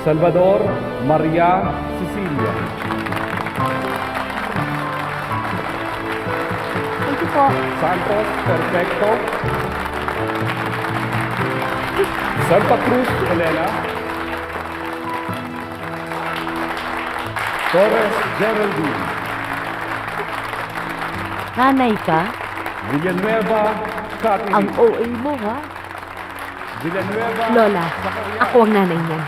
Salvador Maria Cecilia. Thank you po. Santos Perfecto. Santa Cruz Elena. Torres Geraldine. Nanay ka? Villanueva Ang Catherine. OA mo, ha? Villanueva Lola, Zacaria. ako ang nanay niya.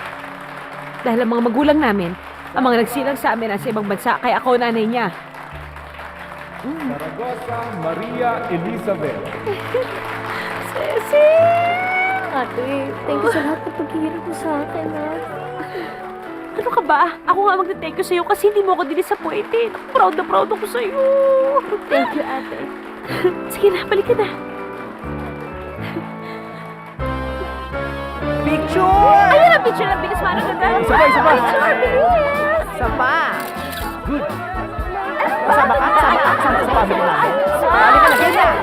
Dahil ang mga magulang namin, ang mga nagsilang sa amin nasa ibang bansa, kaya ako ang nanay niya. Zaragoza Maria Elizabeth. Ceci! Ate, thank you sa lahat ng paghihirap mo sa akin, ha? Ano ka ba? Ako nga mag-thank you sa'yo kasi hindi mo ako dinisappointed. Proud na proud ako sa'yo. Thank you, ate. Sige na, balik ka na. Picture! Ayun na, picture na bilis, manang ganda. Isa pa, isa pa. Picture, bilis! Isa pa! Good! Kasama ka? Kasama sa family namin? Halika na, ganyan!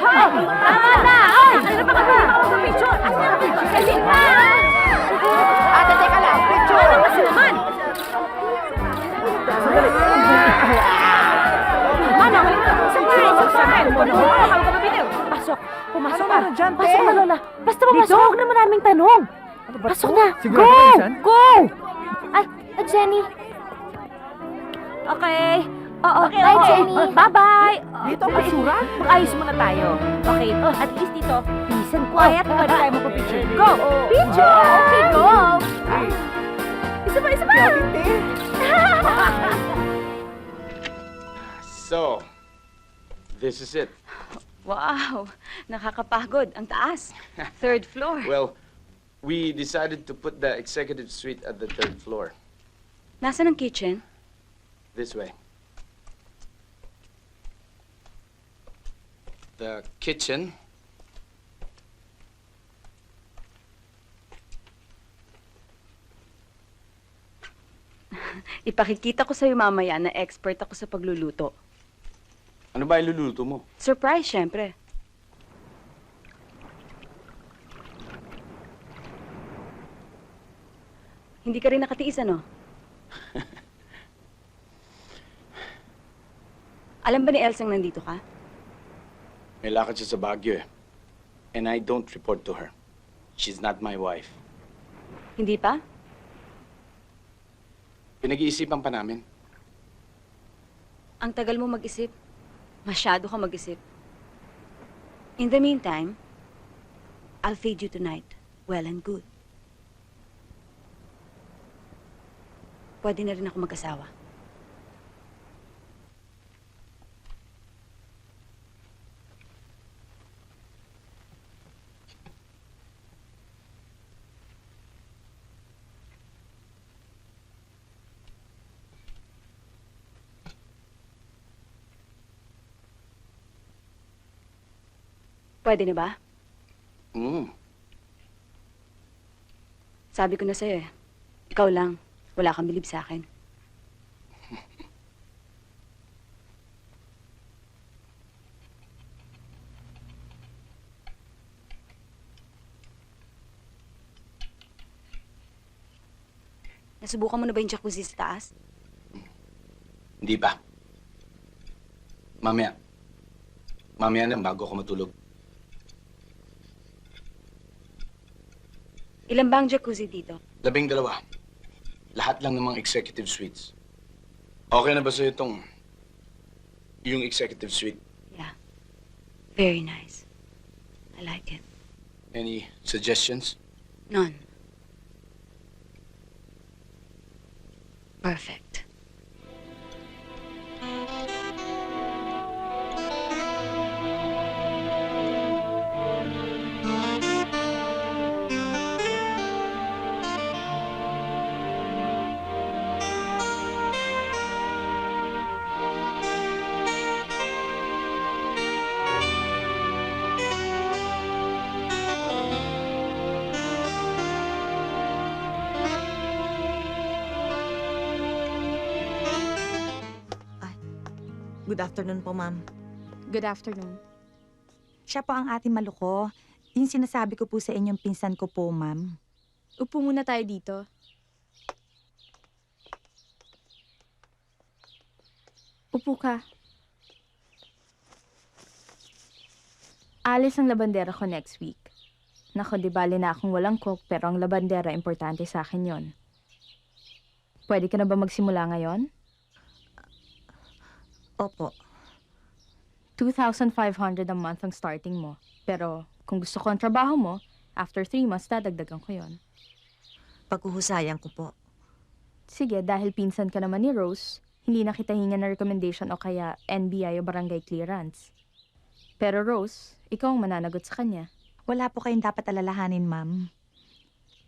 Ha! Tama na! Ay! Ano ba ka ba? Picture! Asa na picture? Kasi na! Ate, teka lang! Picture! Ano kasi naman? Manang, saan? Huwag ka mabitiw. Pasok. Pumasok Ano ka. meron dyan, te? Pasok na, Lola. Basta pumasok. Huwag na maraming tanong. Ano ba Pasok to? na. Sigurado Go! ka minsan? Go! Ay, Jenny. Okay. Oo. Bye, Jenny. Bye-bye. Dito ang basura? Mag-ayos muna tayo. Okay. At least dito, peace and quiet. Pwede tayo magpa-picture. Go! Picture! Okay, go. Isa pa, isa pa! Hindi. So, this is it. Wow, nakakapagod. Ang taas. Third floor. Well, we decided to put the executive suite at the third floor. Nasaan ang kitchen? This way. The kitchen. Ipakikita ko sa'yo mamaya na expert ako sa pagluluto. Ano ba iluluto mo? Surprise, syempre. Hindi ka rin nakatiis, ano? Alam ba ni Elsang nandito ka? May lakad siya sa Baguio eh. And I don't report to her. She's not my wife. Hindi pa? Pinag-iisipan pa namin. Ang tagal mo mag-isip. Masyado ka mag-isip. In the meantime, I'll feed you tonight. Well and good. Pwede na rin ako mag-asawa. Pwede na ba? Sabi ko na sa'yo eh. Ikaw lang. Wala kang bilib sa akin. Nasubukan mo na ba yung jacuzzi sa taas? Hindi pa. Mamaya. Mamaya na bago ako matulog. Ilan ba ang jacuzzi dito? 12. Lahat lang ng mga executive suites. Okay na ba sa'yo yung executive suite? Yeah. Very nice. I like it. Any suggestions? None. Perfect. Good afternoon po, ma'am. Good afternoon. Siya po ang ating maluko. Yung sinasabi ko po sa inyong pinsan ko po, ma'am. Upo muna tayo dito. Upo ka. Alis ang labandera ko next week. Nako, di bali na akong walang cook, pero ang labandera, importante sa akin yon. Pwede ka na ba magsimula ngayon? Opo. 2,500 a month ang starting mo. Pero kung gusto ko ang trabaho mo, after 3 months, dadagdagan ko yon. Paghuhusayan ko po. Sige, dahil pinsan ka naman ni Rose, hindi na kita hinga na recommendation o kaya NBI o barangay clearance. Pero Rose, ikaw ang mananagot sa kanya. Wala po kayong dapat alalahanin, ma'am.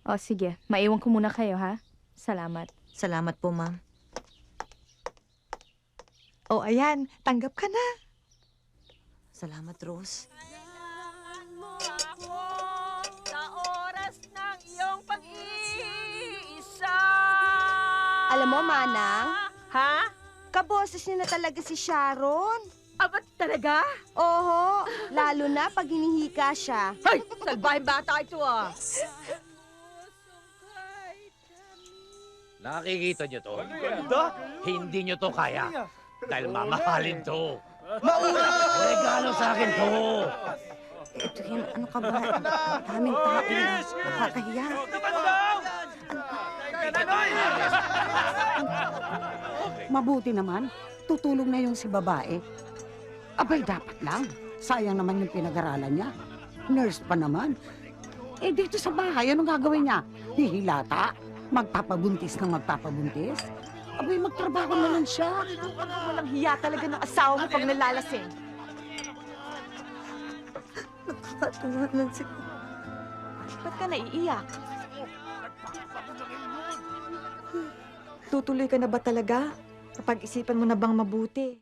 O sige, maiwan ko muna kayo ha. Salamat. Salamat po, ma'am. Oh, ayan. Tanggap ka na. Salamat, Rose. Alam mo, Manang? Ha? Kaboses niya na talaga si Sharon. Abat talaga? Oho, lalo na pag hinihika siya. Ay! Salbahin bata ito ah! Nakikita nyo to? Hindi nyo to kaya. Dahil mamahalin to. Regalo sa akin to. Ito yan, ano ka ba? Daming tao. Nakakahiya. Mabuti naman, tutulong na yung si babae. Abay, dapat lang. Sayang naman yung pinag-aralan niya. Nurse pa naman. Eh, dito sa bahay, anong gagawin niya? Hihilata? Magpapabuntis ng magpapabuntis? Abay, magtrabaho na lang siya. Walang hiya talaga ng asawa mo pag nalalasing. Nakakatuwa lang si... Ba't ka naiiyak? Tutuloy ka na ba talaga? Kapag isipan mo na bang mabuti?